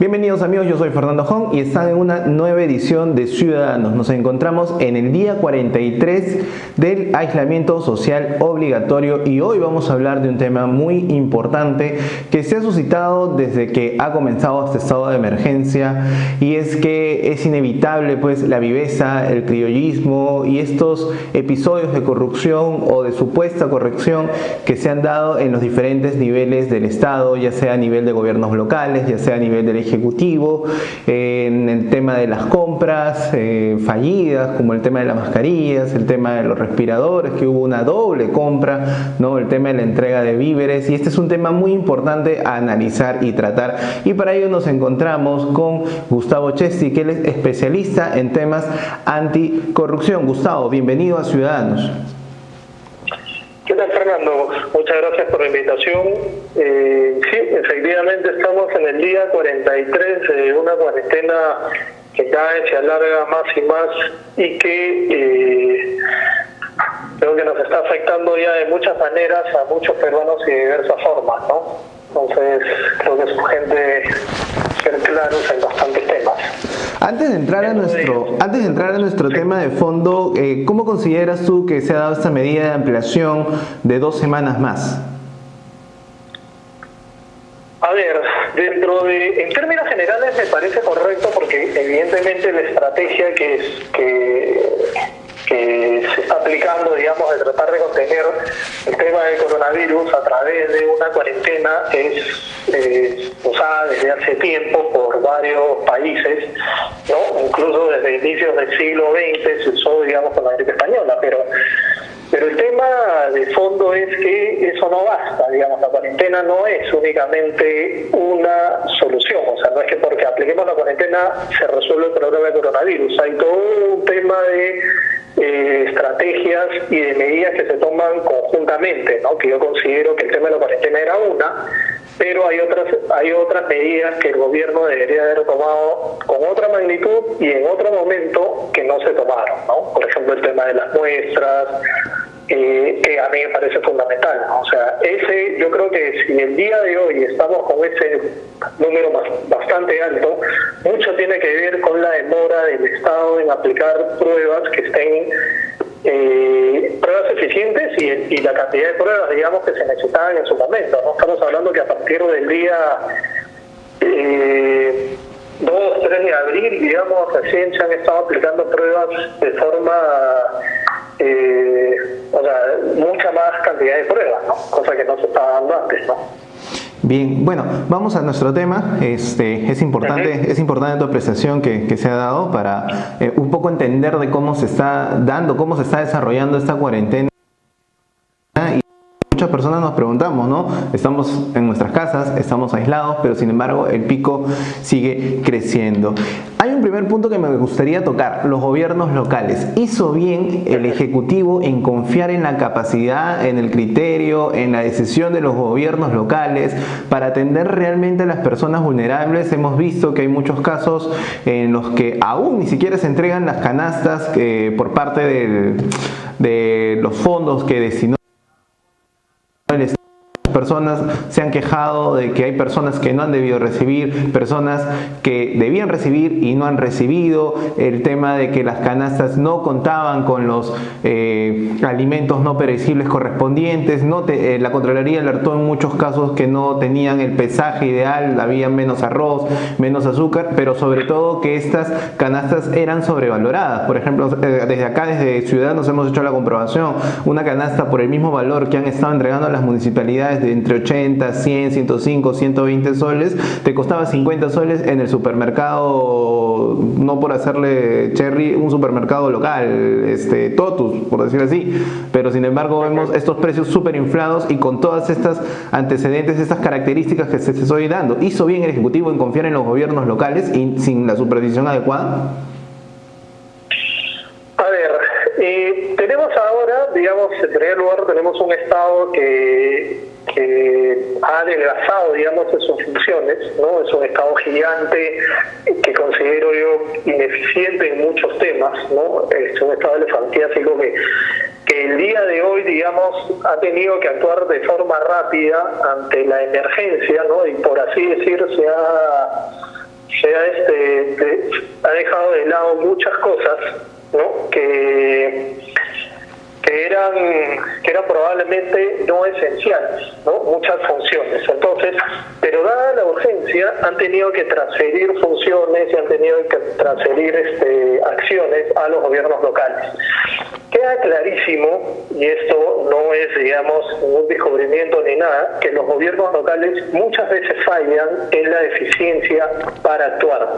Bienvenidos amigos, yo soy Fernando Hong y están en una nueva edición de Ciudadanos. Nos encontramos en el día 43 del aislamiento social obligatorio y hoy vamos a hablar de un tema muy importante que se ha suscitado desde que ha comenzado este estado de emergencia, y es que es inevitable pues la viveza, el criollismo y estos episodios de corrupción o de supuesta corrupción que se han dado en los diferentes niveles del Estado, ya sea a nivel de gobiernos locales, ya sea a nivel del Ejecutivo, en el tema de las compras fallidas, como el tema de las mascarillas, el tema de los respiradores, que hubo una doble compra, ¿no? El tema de la entrega de víveres, y este es un tema muy importante a analizar y tratar, y para ello nos encontramos con Gustavo Chesti, que él es especialista en temas anticorrupción. Gustavo, bienvenido a Ciudadanos. ¿Qué tal, Fernando? Muchas gracias por la invitación. Sí, efectivamente estamos en el día 43 de una cuarentena que cada vez se alarga más y más y que creo que nos está afectando ya de muchas maneras a muchos peruanos y de diversas formas, ¿no? Entonces creo que es urgente ser claros en bastantes temas. Antes de entrar a nuestro tema de fondo, ¿cómo consideras tú que se ha dado esta medida de ampliación de 2 semanas más? A ver, en términos generales me parece correcto, porque evidentemente la estrategia que se está aplicando, digamos, de tratar de contener el tema del coronavirus a través de una cuarentena es usada desde hace tiempo por varios países, ¿no? Incluso desde inicios del siglo XX se usó, digamos, con la gripe española, pero el tema de fondo es que eso no basta, digamos, la cuarentena no es únicamente una solución, o sea, no es que porque apliquemos la cuarentena se resuelve el problema del coronavirus, hay todo un tema de estrategias y de medidas que se toman conjuntamente, ¿no? Que yo considero que el tema de la cuarentena era una, pero hay otras medidas que el gobierno debería haber tomado con otra magnitud y en otro momento que no se tomaron, ¿no? Por ejemplo, el tema de las muestras, que a mí me parece fundamental, ¿no? O sea, yo creo que si el día de hoy estamos con ese número bastante alto, mucho tiene que ver con la demora del Estado en aplicar pruebas que estén pruebas eficientes y la cantidad de pruebas, digamos, que se necesitaban en su momento, ¿no? Estamos hablando que a partir del día 2, 3 de abril, digamos, recién se han estado aplicando pruebas de forma, o sea, mucha más cantidad de pruebas, ¿no? Cosa que no se estaba dando antes, ¿no? Bien, bueno, vamos a nuestro tema. Es importante tu apreciación que se ha dado para un poco entender de cómo se está desarrollando esta cuarentena. Muchas personas nos preguntamos, ¿no? Estamos en nuestras casas, estamos aislados, pero sin embargo el pico sigue creciendo. Hay un primer punto que me gustaría tocar: los gobiernos locales. ¿Hizo bien el Ejecutivo en confiar en la capacidad, en el criterio, en la decisión de los gobiernos locales para atender realmente a las personas vulnerables? Hemos visto que hay muchos casos en los que aún ni siquiera se entregan las canastas por parte de los fondos que destinó. Personas se han quejado de que hay personas que no han debido recibir, personas que debían recibir y no han recibido, el tema de que las canastas no contaban con los alimentos no perecibles correspondientes, la Contraloría alertó en muchos casos que no tenían el pesaje ideal, había menos arroz, menos azúcar, pero sobre todo que estas canastas eran sobrevaloradas. Por ejemplo, desde Ciudadanos hemos hecho la comprobación: una canasta por el mismo valor que han estado entregando a las municipalidades de entre 80, 100, 105, 120 soles, te costaba 50 soles en el supermercado, no por hacerle cherry, un supermercado local, Totus, por decir así, pero sin embargo vemos estos precios súper inflados y con todas estas antecedentes, estas características que se estoy dando. ¿Hizo bien el Ejecutivo en confiar en los gobiernos locales y sin la supervisión adecuada? A ver, tenemos ahora, digamos, en primer lugar tenemos un Estado que que ha adelgazado, digamos, en sus funciones, ¿no? Es un Estado gigante que considero yo ineficiente en muchos temas, ¿no? Es un Estado elefantiásico que el día de hoy, digamos, ha tenido que actuar de forma rápida ante la emergencia, ¿no? Y por así decir, ha dejado de lado muchas cosas, ¿no? que eran probablemente no esenciales, ¿no? Muchas funciones. Entonces, pero dada la urgencia, han tenido que transferir funciones y han tenido que transferir acciones a los gobiernos locales. Queda clarísimo, y esto no es, digamos, un descubrimiento ni nada, que los gobiernos locales muchas veces fallan en la eficiencia para actuar.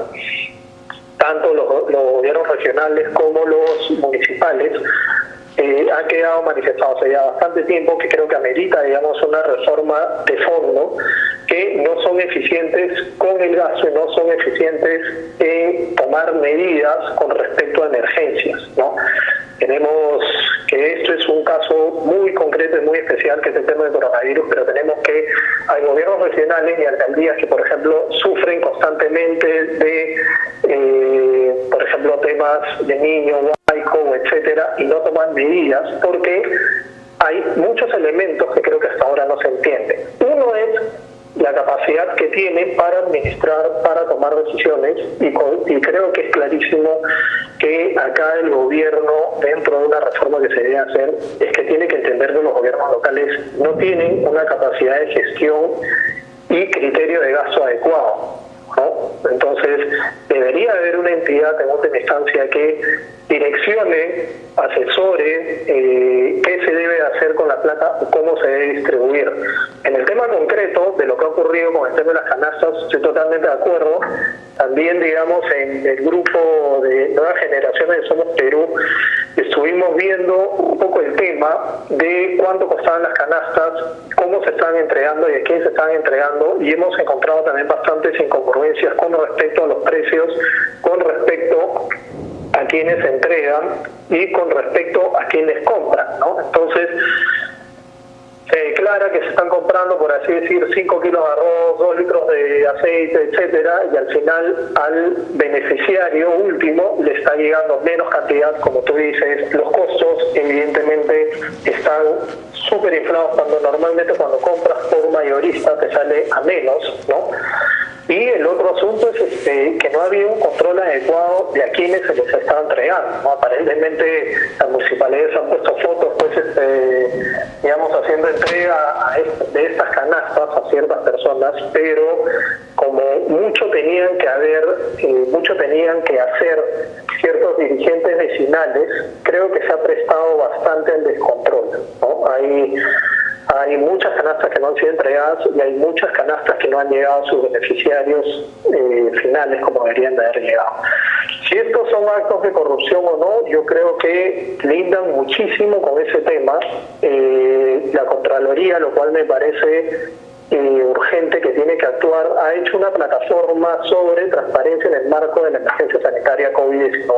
Tanto los gobiernos regionales como los municipales ha quedado manifestado hace ya bastante tiempo que creo que amerita, digamos, una reforma de fondo, que no son eficientes con el gasto y no son eficientes en tomar medidas con respecto a emergencias, ¿no? Tenemos que esto es un caso muy concreto y muy especial, que es el tema del coronavirus, pero tenemos que hay gobiernos regionales y alcaldías que, por ejemplo, sufren constantemente de, por ejemplo, temas de niños, huaico, etcétera, y no toman medidas porque hay muchos elementos que creo que hasta ahora no se entienden. Uno es la capacidad que tienen para administrar, para tomar decisiones, y creo que es clarísimo que acá el gobierno, dentro de una reforma que se debe hacer, es que tiene que entender que los gobiernos locales no tienen una capacidad de gestión y criterio de gasto adecuado, ¿no? Entonces, debería haber una entidad en última instancia que direccione, asesore qué se debe hacer con la plata o cómo se debe distribuir. En el tema concreto de lo que ha ocurrido con el tema de las canastas, estoy totalmente de acuerdo. También, digamos, en el grupo de Nuevas Generaciones de Somos Perú, estuvimos viendo un poco el tema de cuánto costaban las canastas, cómo se están entregando y a quién se están entregando, y hemos encontrado también bastantes incongruencias con respecto a los precios, con respecto a quienes entregan y con respecto a quienes compran, ¿no? Entonces, se declara que se están comprando, por así decir, 5 kilos de arroz, 2 litros de aceite, etcétera, y al final al beneficiario último le está llegando menos cantidad, como tú dices. Los costos evidentemente están súper inflados, cuando normalmente cuando compras por mayorista te sale a menos, ¿no? Y el otro asunto es que no había un control adecuado de a quienes se les estaba entregando, ¿no? Aparentemente las municipalidades han puesto fotos, pues, digamos, haciendo entrega de estas canastas a ciertas personas, pero como mucho tenían que hacer ciertos dirigentes vecinales, creo que se ha prestado bastante al descontrol, ¿no? Hay muchas canastas que no han sido entregadas y hay muchas canastas que no han llegado a sus beneficiarios finales como deberían de haber llegado. Si estos son actos de corrupción o no, yo creo que lindan muchísimo con ese tema. La Contraloría, lo cual me parece urgente, que tiene que actuar, ha hecho una plataforma sobre transparencia en el marco de la emergencia sanitaria COVID-19.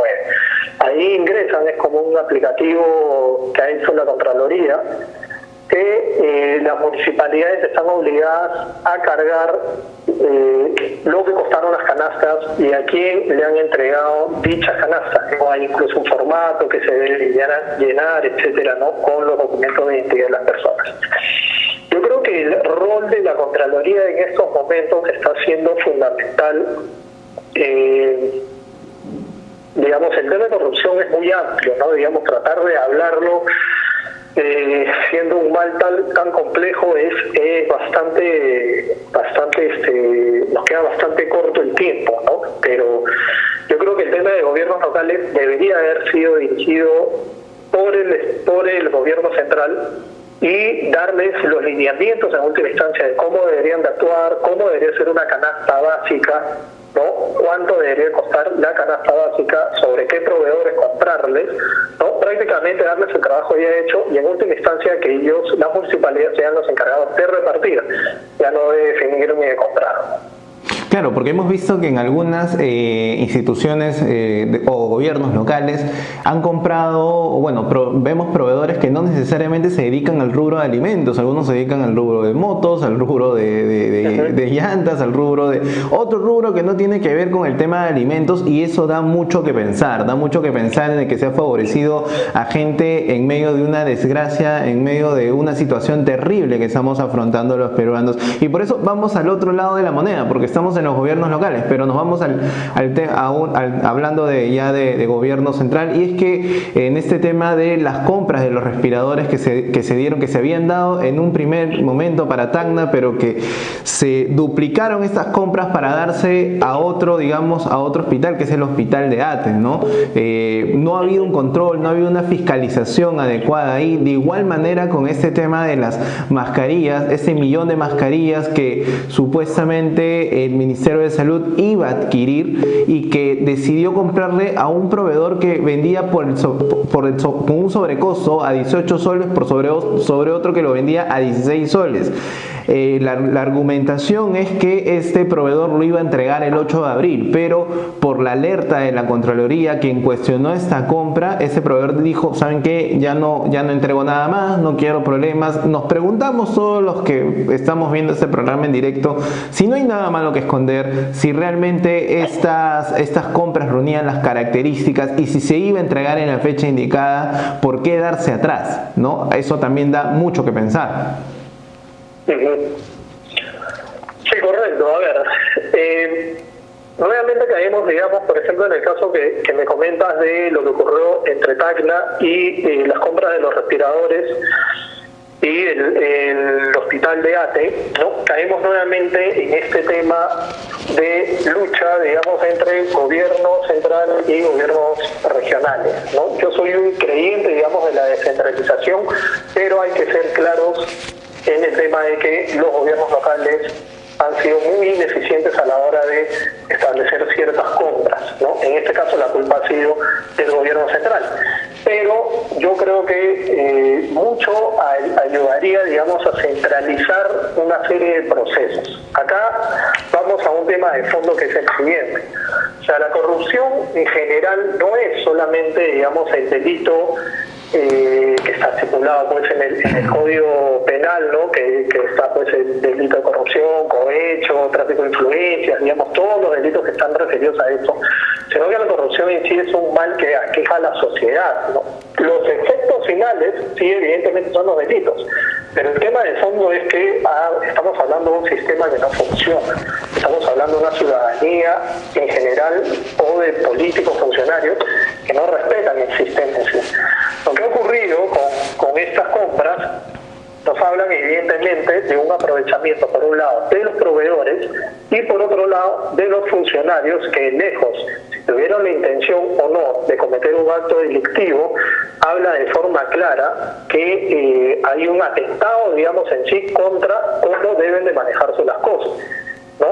Ahí ingresan, es como un aplicativo que ha hecho la Contraloría, que las municipalidades están obligadas a cargar lo que costaron las canastas y a quién le han entregado dichas canastas. ¿No? Hay incluso un formato que se debe llenar, etcétera, ¿no? Con los documentos de identidad de las personas. Yo creo que el rol de la Contraloría en estos momentos está siendo fundamental. Digamos, el tema de corrupción es muy amplio, ¿no? Digamos, tratar de hablarlo siendo un mal tan complejo es bastante nos queda bastante corto el tiempo, ¿no? Pero yo creo que el tema de gobiernos locales debería haber sido dirigido por el gobierno central y darles los lineamientos en última instancia de cómo deberían de actuar, cómo debería ser una canasta básica, ¿no? Cuánto debería costar la canasta básica, sobre qué proveedores comprarles, ¿no? Prácticamente darles el trabajo ya hecho y en última instancia que ellos, las municipalidades, sean los encargados de repartir, ya no de definir ni de comprar. Claro, porque hemos visto que en algunas instituciones o gobiernos locales han comprado, bueno, vemos proveedores que no necesariamente se dedican al rubro de alimentos, algunos se dedican al rubro de motos, al rubro de llantas, al rubro de otro rubro que no tiene que ver con el tema de alimentos, y eso da mucho que pensar en el que se ha favorecido a gente en medio de una desgracia, en medio de una situación terrible que estamos afrontando los peruanos. Y por eso vamos al otro lado de la moneda, porque estamos en los gobiernos locales, pero nos vamos hablando de gobierno central, y es que en este tema de las compras de los respiradores que se habían dado en un primer momento para Tacna, pero que se duplicaron estas compras para darse a otro hospital, que es el hospital de Aten, ¿no? No ha habido un control, no ha habido una fiscalización adecuada ahí. De igual manera con este tema de las mascarillas, ese 1 millón de mascarillas que supuestamente el Ministerio de Salud iba a adquirir y que decidió comprarle a un proveedor que vendía con un sobrecosto a 18 soles sobre otro que lo vendía a 16 soles. La argumentación es que este proveedor lo iba a entregar el 8 de abril, pero por la alerta de la Contraloría, quien cuestionó esta compra, ese proveedor dijo: ¿saben qué? Ya no entrego nada más, no quiero problemas. Nos preguntamos todos los que estamos viendo este programa en directo si no hay nada malo que esconder, si realmente estas compras reunían las características y si se iba a entregar en la fecha indicada, ¿por qué darse atrás? ¿No? Eso también da mucho que pensar. Sí, correcto. A ver, nuevamente caemos, digamos, por ejemplo, en el caso que me comentas de lo que ocurrió entre Tacna y las compras de los respiradores y el hospital de Ate, ¿no? Caemos nuevamente en este tema de lucha, digamos, entre gobierno central y gobiernos regionales, ¿no? Yo soy un creyente, digamos, de la descentralización, pero hay que ser claros en el tema de que los gobiernos locales han sido muy ineficientes a la hora de establecer ciertas compras, ¿no? En este caso la culpa ha sido del gobierno central, pero yo creo que mucho ayudaría, digamos, a centralizar una serie de procesos. Acá vamos a un tema de fondo que es el siguiente. O sea, la corrupción en general no es solamente, digamos, el delito que está estipulado pues en el Código Penal, ¿no? Que está pues el delito de corrupción, cohecho, tráfico de influencias, digamos, todos los delitos que están referidos a esto, sino que la corrupción en sí es un mal que aqueja a la sociedad, ¿no? Los efectos finales, sí, evidentemente son los delitos, pero el tema de fondo es que estamos hablando de un sistema que no funciona, estamos hablando de una ciudadanía en general o de políticos funcionarios que no respetan el sistema en sí. Lo que ha ocurrido con estas compras nos hablan evidentemente de un aprovechamiento, por un lado, de los proveedores y por otro lado de los funcionarios que, lejos, si tuvieron la intención o no de cometer un acto delictivo, habla de forma clara que hay un atentado, digamos, en sí contra cómo deben de manejarse las cosas, ¿no?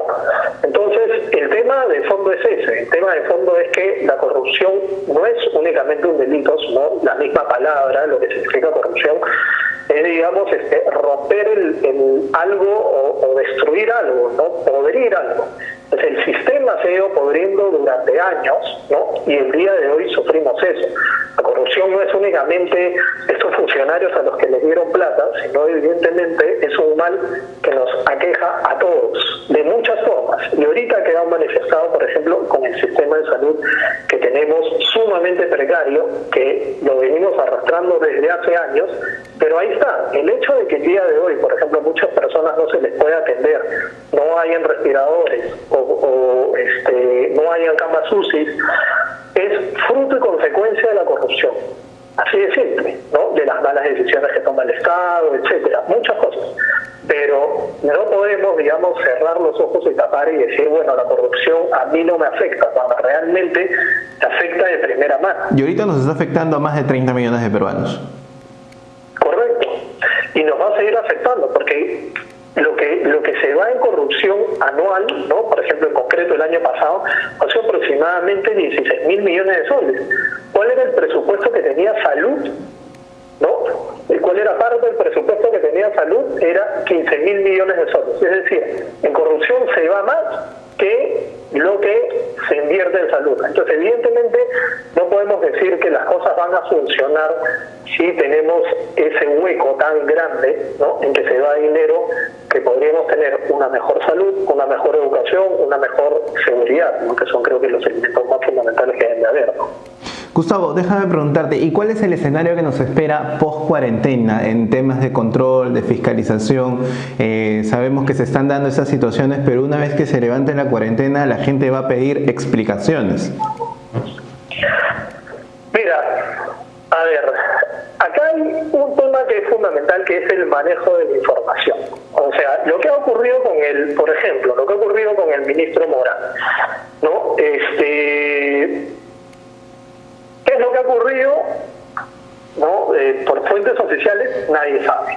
Entonces, el tema de fondo es ese. El tema de fondo es que la corrupción no es únicamente un delito, sino la misma palabra, lo que significa corrupción, es, digamos, romper algo o destruir algo, ¿no? Podrir algo. Entonces, el sistema se ha ido podriendo durante años, ¿no? Y el día de hoy sufrimos eso. La corrupción no es únicamente estos funcionarios a los que les dieron plata, sino evidentemente es un mal que nos aqueja a todos, de muchas formas. Y ahorita ha quedado manifestado, por ejemplo, con el sistema de salud que tenemos sumamente precario, que lo venimos arrastrando desde hace años, pero ahí está. El hecho de que el día de hoy, por ejemplo, muchas personas no se les puede atender, no hayan respiradores o no hayan camas UCI, es fruto y consecuencia de la corrupción. Así de simple, ¿no? De las malas decisiones que toma el Estado, etcétera, muchas cosas. Pero no podemos, digamos, cerrar los ojos y tapar y decir, bueno, la corrupción a mí no me afecta, cuando realmente te afecta de primera mano. Y ahorita nos está afectando a más de 30 millones de peruanos. Correcto. Y nos va a seguir afectando, porque lo que se va en corrupción anual, ¿no? Por ejemplo, en concreto el año pasado, ha sido aproximadamente 16.000 millones de soles. ¿Cuál era el presupuesto que tenía salud? ¿No? ¿Cuál era parte del presupuesto que tenía salud? Era 15.000 millones de soles. Es decir, en corrupción se va más que lo que se invierte en salud. Entonces, evidentemente, no podemos decir que las cosas van a funcionar si tenemos ese hueco tan grande, ¿no?, en que se va dinero, que podríamos tener una mejor salud, una mejor educación, una mejor seguridad, ¿no?, que son, creo que, los elementos más fundamentales que deben de haber, ¿no? Gustavo, déjame preguntarte, ¿y cuál es el escenario que nos espera post-cuarentena en temas de control, de fiscalización? Sabemos que se están dando esas situaciones, pero una vez que se levante la cuarentena, la gente va a pedir explicaciones. Mira, a ver, acá hay un tema que es fundamental, que es el manejo de la información. O sea, lo que ha ocurrido con por ejemplo, lo que ha ocurrido con el ministro Morán, ¿no? ¿Qué es lo que ha ocurrido? ¿No? Por fuentes oficiales nadie sabe.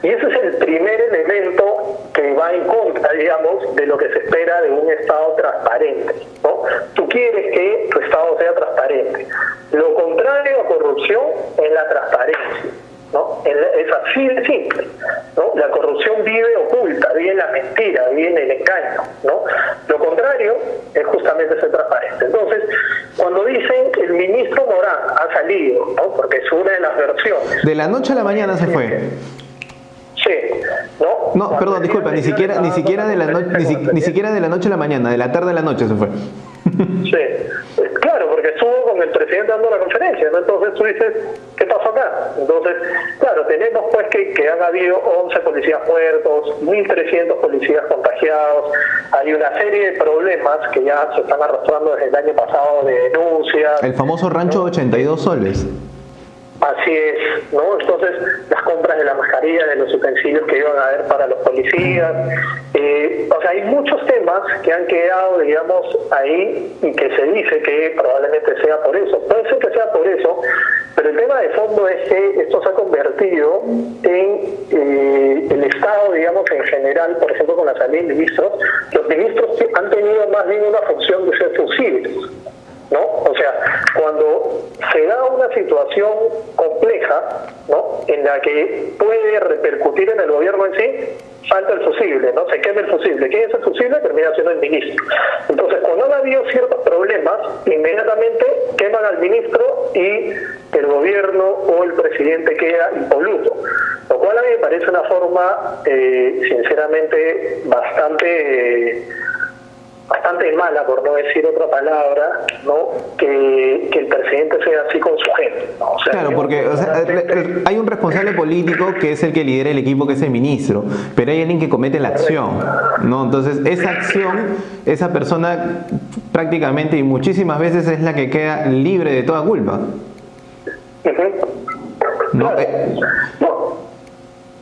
Y ese es el primer elemento que va en contra, digamos, de lo que se espera de un Estado transparente, ¿no? Tú quieres que tu Estado sea transparente. Lo contrario a corrupción es la transparencia, ¿no? Es así de simple, ¿no? La corrupción vive oculta, vive en la mentira, vive en el engaño, ¿no? Lo contrario es justamente ser transparente. Entonces, cuando dicen que el ministro Morán ha salido, ¿no?, porque es una de las versiones. De la noche a la mañana se fue. Sí, ¿no? No, perdón, disculpa, ni siquiera de la noche a la mañana, de la tarde a la noche se fue. Sí, claro, porque estuvo con el presidente dando la conferencia, ¿no? Entonces tú dices, ¿qué pasó acá? Entonces, claro, tenemos pues que han habido 11 policías muertos, 1.300 policías contagiados, hay una serie de problemas que ya se están arrastrando desde el año pasado, de denuncias. El famoso rancho de 82 soles. Así es, ¿no? Entonces, las compras de la mascarilla, de los utensilios que iban a haber para los policías, o sea, hay muchos temas que han quedado, digamos, ahí, y que se dice que probablemente sea por eso. Puede ser que sea por eso, pero el tema de fondo es que esto se ha convertido en el Estado, digamos, en general, por ejemplo, con la salida de ministros. Los ministros han tenido más bien una función de ser fusibles, ¿no? O sea, cuando se da una situación compleja, ¿no?, en la que puede repercutir en el gobierno en sí, falta el fusible, ¿no? Se quema el fusible. ¿Quién es el fusible? Termina siendo el ministro. Entonces, cuando han habido ciertos problemas, inmediatamente queman al ministro y el gobierno o el presidente queda impoluto. Lo cual a mí me parece una forma, sinceramente, bastante mala, por no decir otra palabra, ¿no?, que el presidente sea así con su gente, ¿no? O sea, claro, porque hay un responsable político que es el que lidera el equipo, que es el ministro, pero hay alguien que comete la acción, ¿no? Entonces, esa acción, esa persona prácticamente y muchísimas veces es la que queda libre de toda culpa. ¿No? Claro. No.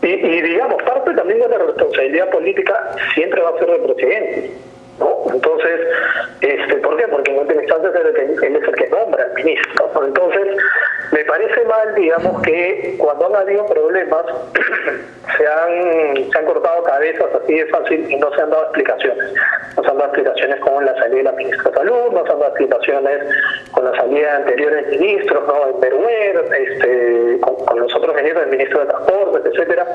Y digamos, parte también de la responsabilidad política siempre va a ser del presidente, ¿no? Entonces, ¿por qué? Porque en última instancia él es el que nombra al ministro, ¿no? Entonces, me parece mal, digamos, que cuando han habido problemas se han cortado cabezas así de fácil y no se han dado explicaciones. No se han dado explicaciones con la salida de la ministra de Salud, no se han dado explicaciones con la salida de anteriores ministros, ¿no?, en Berwer, con los otros ministros, el ministro de Transportes, etcétera.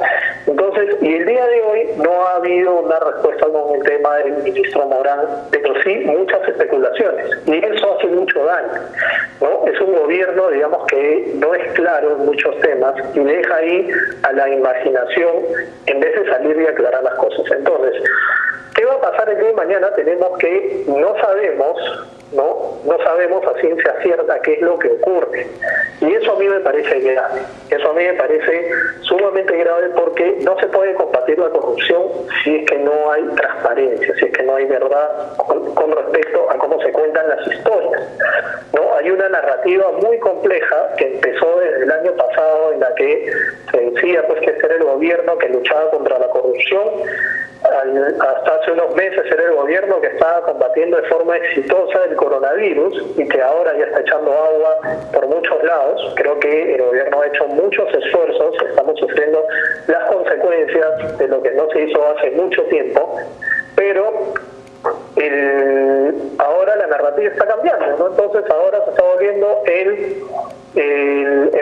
Entonces, y el día de hoy no ha habido una respuesta con el tema del ministro Morán, pero sí muchas especulaciones, y eso hace mucho daño, ¿no? Es un gobierno, digamos, que no es claro en muchos temas y deja ahí a la imaginación en vez de salir y aclarar las cosas. Entonces, ¿qué va a pasar el día de mañana? Tenemos que, no sabemos a ciencia cierta qué es lo que ocurre. Y eso a mí me parece grave. Eso a mí me parece sumamente grave, porque no se puede combatir la corrupción si es que no hay transparencia, si es que no hay verdad con respecto a cómo se cuentan las historias, ¿no? Hay una narrativa muy compleja que empezó desde el año pasado, en la que se decía pues que este era el gobierno que luchaba contra la corrupción. Hasta hace unos meses era el gobierno que estaba combatiendo de forma exitosa el coronavirus y que ahora ya está echando agua por muchos lados. Creo que el gobierno ha hecho muchos esfuerzos, estamos sufriendo las consecuencias de lo que no se hizo hace mucho tiempo, pero ahora la narrativa está cambiando, ¿no? Entonces ahora se está volviendo el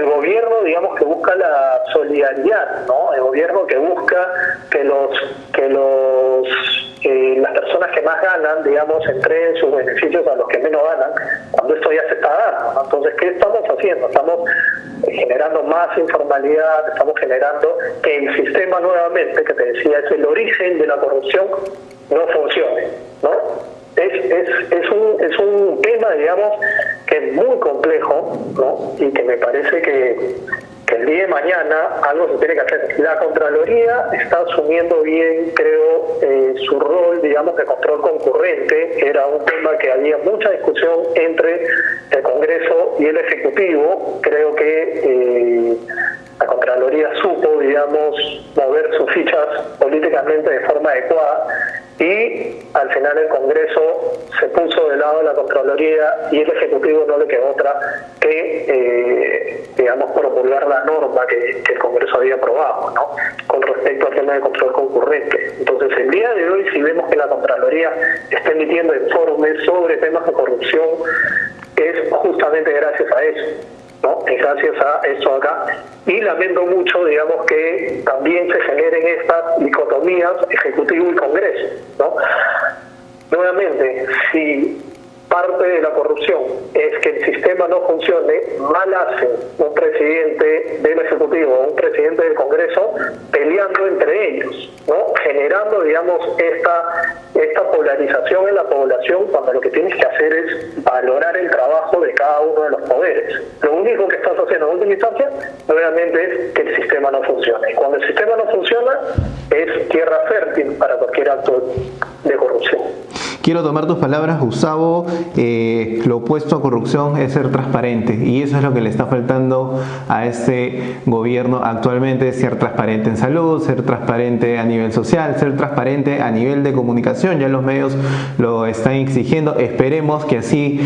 gobierno, digamos, que busca la solidaridad, ¿no? El gobierno que busca que los las personas que más ganan, digamos, entreguen sus beneficios a los que menos ganan, cuando esto ya se está dando, ¿no? Entonces, ¿qué estamos haciendo? Estamos generando más informalidad, estamos generando que el sistema nuevamente, que te decía, es el origen de la corrupción, no funcione, ¿no? Es un tema, digamos, que es muy complejo, ¿no? Y que me parece que el día de mañana algo se tiene que hacer. La Contraloría está asumiendo bien, creo, su rol, digamos, de control concurrente. Era un tema que había mucha discusión entre el Congreso y el Ejecutivo. Creo que la Contraloría supo, digamos, mover sus fichas políticamente de forma adecuada, y al final el Congreso se puso del lado de la Contraloría y el Ejecutivo no le quedó otra que, digamos, promulgar la norma que el Congreso había aprobado, ¿no?, con respecto al tema de control concurrente. Entonces, el día de hoy, si vemos que la Contraloría está emitiendo informes sobre temas de corrupción, es justamente gracias a eso, ¿no? Es gracias a esto acá. Y lamento mucho, digamos, que también se generen estas dicotomías Ejecutivo y Congreso, ¿no? Nuevamente, si parte de la corrupción es que el sistema no funcione, mal hace un presidente del Ejecutivo o un presidente del Congreso peleando entre ellos, ¿no?, generando, digamos, esta polarización en la población, cuando lo que tienes que hacer es valorar el trabajo de cada uno de los poderes. Lo único que estás haciendo en última instancia, nuevamente, es que el sistema no funcione. Y cuando el sistema no funciona, es tierra fértil para cualquier acto de corrupción. Quiero tomar tus palabras, Gustavo. Lo opuesto a corrupción es ser transparente, y eso es lo que le está faltando a este gobierno actualmente: ser transparente en salud, ser transparente a nivel social, ser transparente a nivel de comunicación. Ya los medios lo están exigiendo. Esperemos que así,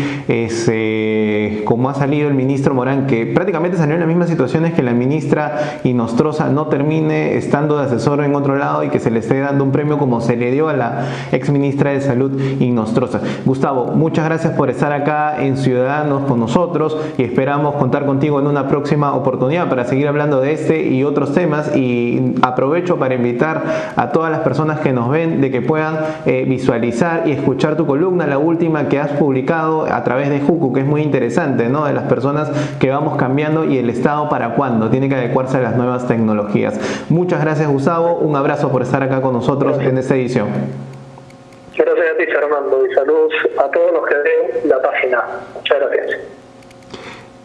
como ha salido el ministro Morán, que prácticamente salió en las mismas situaciones que la ministra Inostroza, no termine estando de asesor en otro lado y que se le esté dando un premio como se le dio a la ex ministra de Salud, Inostroza. Gustavo, muchas gracias por estar acá en Ciudadanos con nosotros, y esperamos contar contigo en una próxima oportunidad para seguir hablando de este y otros temas. Y aprovecho para invitar a todas las personas que nos ven de que puedan visualizar y escuchar tu columna, la última que has publicado a través de Jucu, que es muy interesante, ¿no?, de las personas que vamos cambiando y el Estado para cuándo tiene que adecuarse a las nuevas tecnologías. Muchas gracias, Gustavo, un abrazo por estar acá con nosotros en esta edición. Gracias a ti, Fernando, y saludos a todos los que ven la página. Muchas gracias.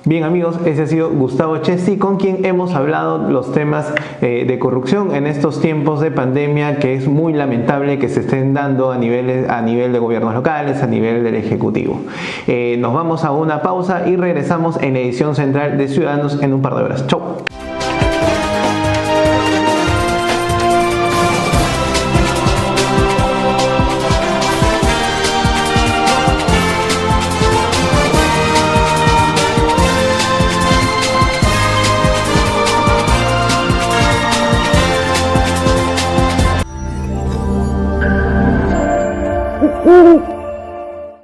Bien, amigos, ese ha sido Gustavo Chesti, con quien hemos hablado los temas de corrupción en estos tiempos de pandemia, que es muy lamentable que se estén dando a nivel de gobiernos locales, a nivel del Ejecutivo. Nos vamos a una pausa y regresamos en la edición central de Ciudadanos en un par de horas. Chau. Mm-hmm.